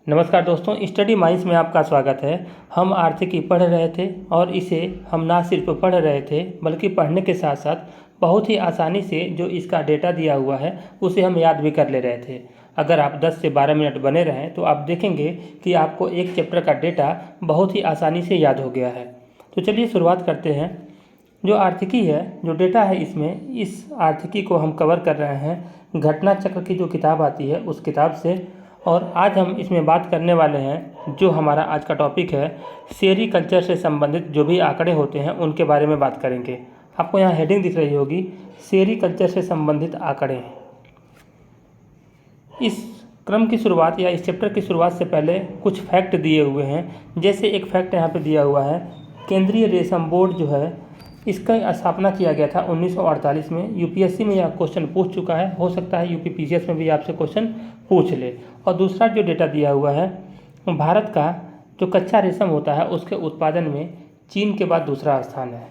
नमस्कार दोस्तों, study minds में आपका स्वागत है। हम आर्थिकी पढ़ रहे थे और इसे हम ना सिर्फ पढ़ रहे थे बल्कि पढ़ने के साथ साथ बहुत ही आसानी से जो इसका डेटा दिया हुआ है उसे हम याद भी कर ले रहे थे। अगर आप 10 से 12 मिनट बने रहें तो आप देखेंगे कि आपको एक चैप्टर का डेटा बहुत ही आसानी से याद हो गया है। तो चलिए शुरुआत करते हैं। जो आर्थिकी है, जो डेटा है, इसमें इस आर्थिकी को हम कवर कर रहे हैं घटना चक्र की जो किताब आती है उस किताब से। और आज हम इसमें बात करने वाले हैं, जो हमारा आज का टॉपिक है, सेरीकल्चर से संबंधित जो भी आंकड़े होते हैं उनके बारे में बात करेंगे। आपको यहाँ हेडिंग दिख रही होगी, सेरीकल्चर से संबंधित आंकड़े। इस क्रम की शुरुआत या इस चैप्टर की शुरुआत से पहले कुछ फैक्ट दिए हुए हैं। जैसे एक फैक्ट यहाँ पे दिया हुआ है, केंद्रीय रेशम बोर्ड जो है इसका स्थापना किया गया था 1948 में। यूपीएससी में यह क्वेश्चन पूछ चुका है, हो सकता है यूपीपीसीएस में भी आपसे क्वेश्चन पूछ ले। और दूसरा जो डेटा दिया हुआ है, भारत का जो कच्चा रेशम होता है उसके उत्पादन में चीन के बाद दूसरा स्थान है।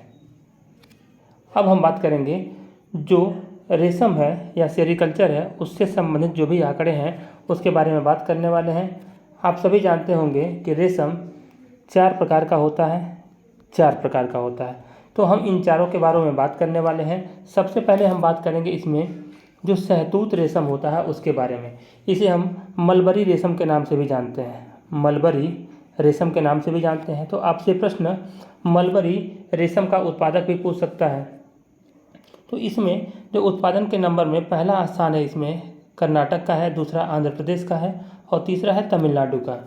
अब हम बात करेंगे जो रेशम है या सेरीकल्चर है उससे संबंधित जो भी आंकड़े हैं उसके बारे में बात करने वाले हैं। आप सभी जानते होंगे कि रेशम 4 प्रकार का होता है। तो हम इन चारों के बारे में बात करने वाले हैं। सबसे पहले हम बात करेंगे इसमें जो शहतूत रेशम होता है उसके बारे में। इसे हम मलबरी रेशम के नाम से भी जानते हैं। तो आपसे प्रश्न मलबरी रेशम का उत्पादक भी पूछ सकता है। तो इसमें जो उत्पादन के नंबर में पहला स्थान है इसमें कर्नाटक का है, दूसरा आंध्र प्रदेश का है और तीसरा है तमिलनाडु का।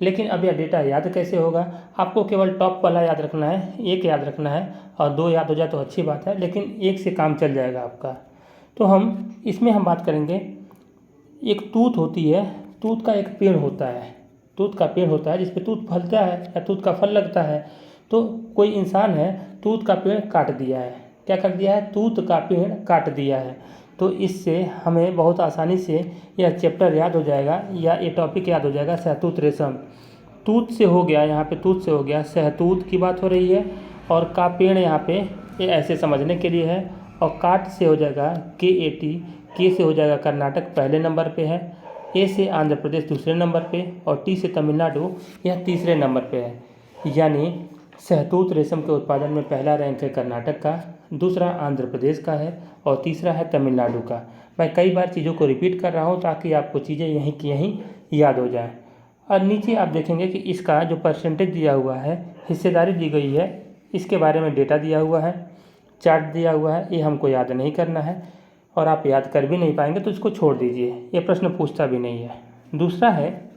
लेकिन अब यह डेटा याद कैसे होगा? आपको केवल टॉप वाला याद रखना है, एक याद रखना है, और 2 याद हो जाए तो अच्छी बात है, लेकिन एक से काम चल जाएगा आपका। तो हम बात करेंगे, एक तूत होती है, तूत का एक पेड़ होता है जिस पे तूत फलता है या तूत का फल लगता है। तो कोई इंसान है, तूत का पेड़ काट दिया है। क्या कर दिया है? तूत का पेड़ काट दिया है। तो इससे हमें बहुत आसानी से यह चैप्टर याद हो जाएगा या ये टॉपिक याद हो जाएगा, शहतूत रेशम। तूत से हो गया, यहाँ पे तूत से हो गया, शहतूत की बात हो रही है। और का पेड़ यहाँ पे ये ऐसे समझने के लिए है। और काट से हो जाएगा KAT, के से हो जाएगा कर्नाटक पहले नंबर पे है, ए से आंध्र प्रदेश दूसरे नंबर पे और टी से तमिलनाडु यह तीसरे नंबर पे है। यानी शहतूत रेशम के उत्पादन में पहला रैंक है कर्नाटक का, दूसरा आंध्र प्रदेश का है और तीसरा है तमिलनाडु का। मैं कई बार चीज़ों को रिपीट कर रहा हूँ ताकि आपको चीज़ें यहीं की यहीं याद हो जाए। और नीचे आप देखेंगे कि इसका जो परसेंटेज दिया हुआ है, हिस्सेदारी दी गई है, इसके बारे में डेटा दिया हुआ है, चार्ट दिया हुआ है। ये हमको याद नहीं करना है और आप याद कर भी नहीं पाएंगे तो इसको छोड़ दीजिए, ये प्रश्न पूछता भी नहीं है। दूसरा है,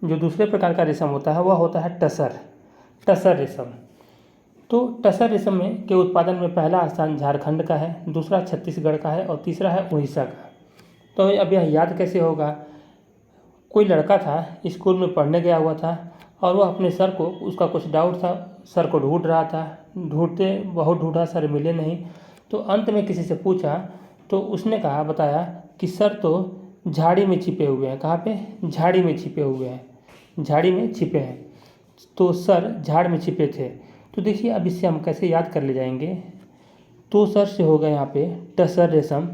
जो दूसरे प्रकार का रेशम होता है वह होता है टसर रेशम। तो टसर रेशम में के उत्पादन में पहला स्थान झारखंड का है, दूसरा छत्तीसगढ़ का है और तीसरा है उड़ीसा का। तो अब यह याद कैसे होगा? कोई लड़का था, स्कूल में पढ़ने गया हुआ था और वह अपने सर को, उसका कुछ डाउट था, सर को ढूंढ रहा था। ढूंढते बहुत ढूंढा, सर मिले नहीं। तो अंत में किसी से पूछा तो उसने बताया कि सर तो झाड़ी में छिपे हुए हैं। कहाँ पे? झाड़ी में छिपे हैं। तो सर झाड़ में छिपे थे। तो देखिए अब इससे हम कैसे याद कर ले जाएंगे। तो सर से हो गया यहाँ पे टसर रेशम,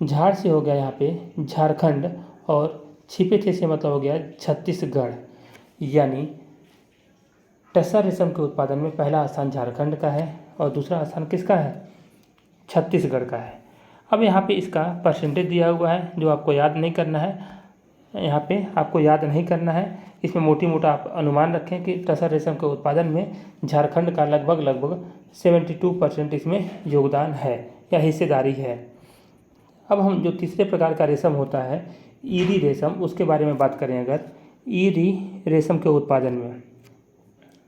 झाड़ से हो गया यहाँ पे झारखंड और छिपे थे से मतलब हो गया छत्तीसगढ़। यानी टसर रेशम के उत्पादन में पहला स्थान झारखंड का है और दूसरा स्थान किसका है? छत्तीसगढ़ का है। अब यहाँ पे इसका परसेंटेज दिया हुआ है जो आपको याद नहीं करना है। इसमें मोटी मोटा आप अनुमान रखें कि टसर रेशम के उत्पादन में झारखंड का लगभग 72% इसमें योगदान है या हिस्सेदारी है। अब हम जो तीसरे प्रकार का रेशम होता है ईरी रेशम, उसके बारे में बात करें। अगर ईरी रेशम के उत्पादन में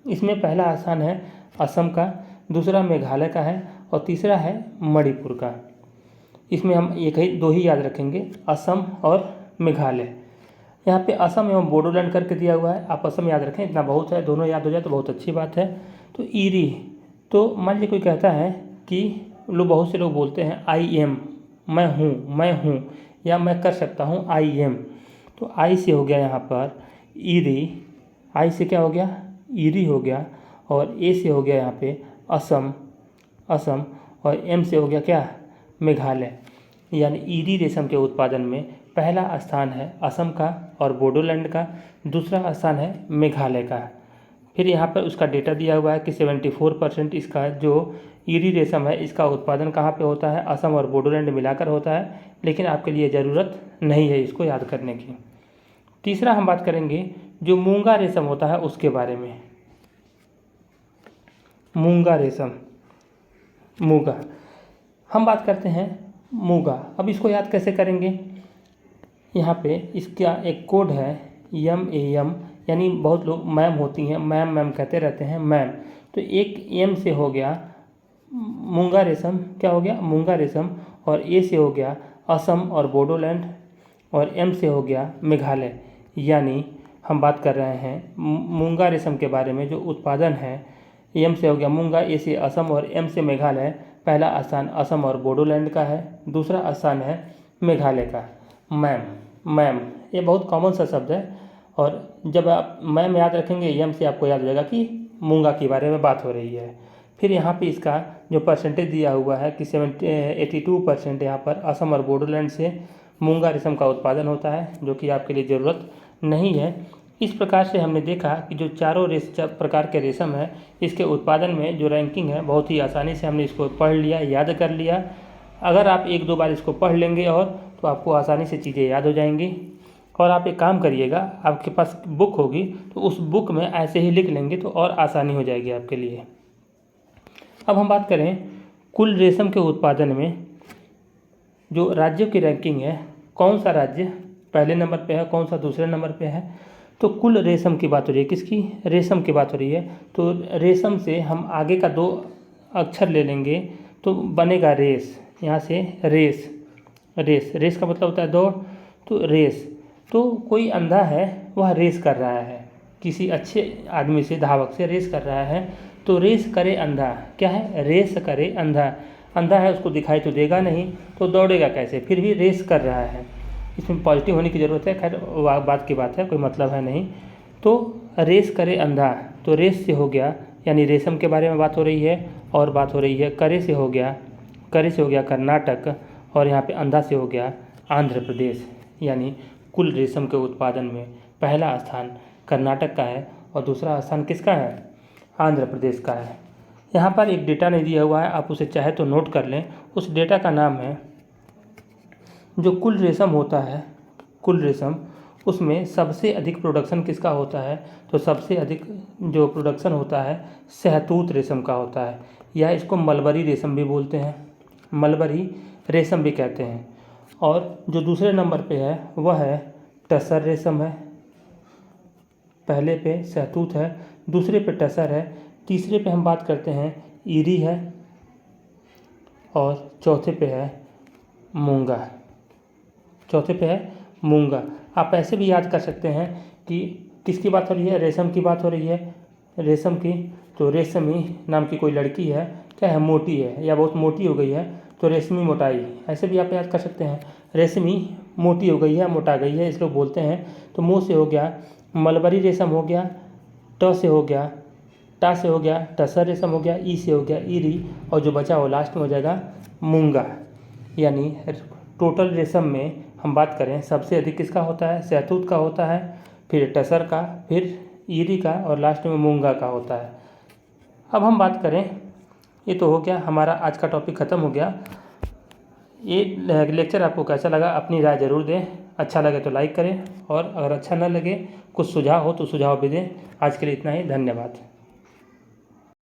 इसमें पहला स्थान है असम का, दूसरा मेघालय का है और तीसरा है मणिपुर का। इसमें हम दो ही याद रखेंगे, असम और मेघालय। यहाँ पे असम एवं बोडोलैंड करके दिया हुआ है, आप असम याद रखें, इतना बहुत है, दोनों याद हो जाए तो बहुत अच्छी बात है। तो ईरी, तो मान लीजिए कोई कहता है कि बहुत से लोग बोलते हैं IM, मैं हूँ या मैं कर सकता हूँ, IM। तो आई से हो गया यहाँ पर ईरी, आई से क्या हो गया? ईरी हो गया। और ए से हो गया यहाँ पे असम और M से हो गया क्या? मेघालय। यानी ईरी रेशम के उत्पादन में पहला स्थान है असम का और बोडोलैंड का, दूसरा स्थान है मेघालय का। फिर यहाँ पर उसका डेटा दिया हुआ है कि 74% इसका जो ईरी रेशम है इसका उत्पादन कहाँ पे होता है, असम और बोडोलैंड मिलाकर होता है, लेकिन आपके लिए ज़रूरत नहीं है इसको याद करने की। तीसरा हम बात करेंगे जो मूंगा रेशम होता है उसके बारे में। मूंगा रेशम, मूंगा, हम बात करते हैं मूंगा। अब इसको याद कैसे करेंगे, यहाँ पे इसका एक कोड है MAM, यानी बहुत लोग मैम होती हैं, मैम मैम कहते रहते हैं, मैम। तो एक M से हो गया मूंगा रेशम, क्या हो गया मूंगा रेशम, और A से हो गया असम और बोडोलैंड, और M से हो गया मेघालय। यानी हम बात कर रहे हैं मूंगा रेशम के बारे में। जो उत्पादन है M से हो गया मूंगा, A से असम और M से मेघालय। पहला स्थान असम और बोडोलैंड का है, दूसरा स्थान है मेघालय का। मैम, मैम ये बहुत कॉमन सा शब्द है, और जब आप मैम याद रखेंगे M से आपको याद हो जाएगा कि मूंगा के बारे में बात हो रही है। फिर यहाँ पे इसका जो परसेंटेज दिया हुआ है कि 82% यहाँ पर असम और बोडोलैंड से मूंगा रेशम का उत्पादन होता है, जो कि आपके लिए ज़रूरत नहीं है। इस प्रकार से हमने देखा कि जो चारों प्रकार के रेशम है इसके उत्पादन में जो रैंकिंग है बहुत ही आसानी से हमने इसको पढ़ लिया, याद कर लिया। अगर आप एक दो बार इसको पढ़ लेंगे और तो आपको आसानी से चीज़ें याद हो जाएंगी। और आप एक काम करिएगा, आपके पास बुक होगी तो उस बुक में ऐसे ही लिख लेंगे तो और आसानी हो जाएगी आपके लिए। अब हम बात करें कुल रेशम के उत्पादन में जो राज्यों की रैंकिंग है, कौन सा राज्य पहले नंबर पे है, कौन सा दूसरे नंबर पे है। तो कुल रेशम की बात हो रही है, किसकी, रेशम की बात हो रही है। तो रेशम से हम आगे का 2 अक्षर ले लेंगे तो बनेगा रेस। यहाँ से रेस, रेस, रेस का मतलब होता है दौड़, तो रेस। तो कोई अंधा है वह रेस कर रहा है, किसी अच्छे आदमी से, धावक से रेस कर रहा है। तो रेस करे अंधा, क्या है, रेस करे अंधा। अंधा है, उसको दिखाई तो देगा नहीं, तो दौड़ेगा कैसे, फिर भी रेस कर रहा है। इसमें पॉजिटिव होने की ज़रूरत है, खैर बात की बात है, कोई मतलब है नहीं। तो रेस करे अंधा, तो रेस से हो गया, यानी रेशम के बारे में बात हो रही है। और बात हो रही है करे से हो गया, करे से हो गया कर्नाटक, और यहाँ पे अंधा से हो गया आंध्र प्रदेश। यानी कुल रेशम के उत्पादन में पहला स्थान कर्नाटक का है और दूसरा स्थान किसका है, आंध्र प्रदेश का है। यहाँ पर एक डेटा नहीं दिया हुआ है, आप उसे चाहे तो नोट कर लें। उस डेटा का नाम है, जो कुल रेशम होता है, कुल रेशम, उसमें सबसे अधिक प्रोडक्शन किसका होता है। तो सबसे अधिक जो प्रोडक्शन होता है शहतूत रेशम का होता है, या इसको मलबरी रेशम भी बोलते हैं, मलबरी रेशम भी कहते हैं। और जो दूसरे नंबर पे है वह है टसर रेशम है। पहले पे शहतूत है, दूसरे पे टसर है, तीसरे पे हम बात करते हैं ईरी है, और चौथे पे है मूंगा, चौथे पे है मूंगा। आप ऐसे भी याद कर सकते हैं कि किसकी बात हो रही है, रेशम की बात हो रही है, रेशम की। तो रेशमी नाम की कोई लड़की है, क्या है, मोटी है या बहुत मोटी हो गई है, तो रेशमी मोटाई, ऐसे भी आप याद कर सकते हैं। रेशमी मोटी हो गई है, मोटा गई है, इसको बोलते हैं। तो मुँह से हो गया मलबरी रेशम हो गया, ट से हो गया, टा से हो गया टसर रेशम हो गया, ई से हो गया ईरी, और जो बचा वो लास्ट में हो जाएगा मूंगा। यानी टोटल रेशम में हम बात करें सबसे अधिक किसका होता है, शहतूत का होता है, फिर टसर का, फिर ईरी का, और लास्ट में मूंगा का होता है। अब हम बात करें, ये तो हो गया हमारा आज का टॉपिक ख़त्म हो गया। ये लेक्चर आपको कैसा लगा अपनी राय ज़रूर दें, अच्छा लगे तो लाइक करें, और अगर अच्छा ना लगे कुछ सुझाव हो तो सुझाव भी दें। आज के लिए इतना ही, धन्यवाद।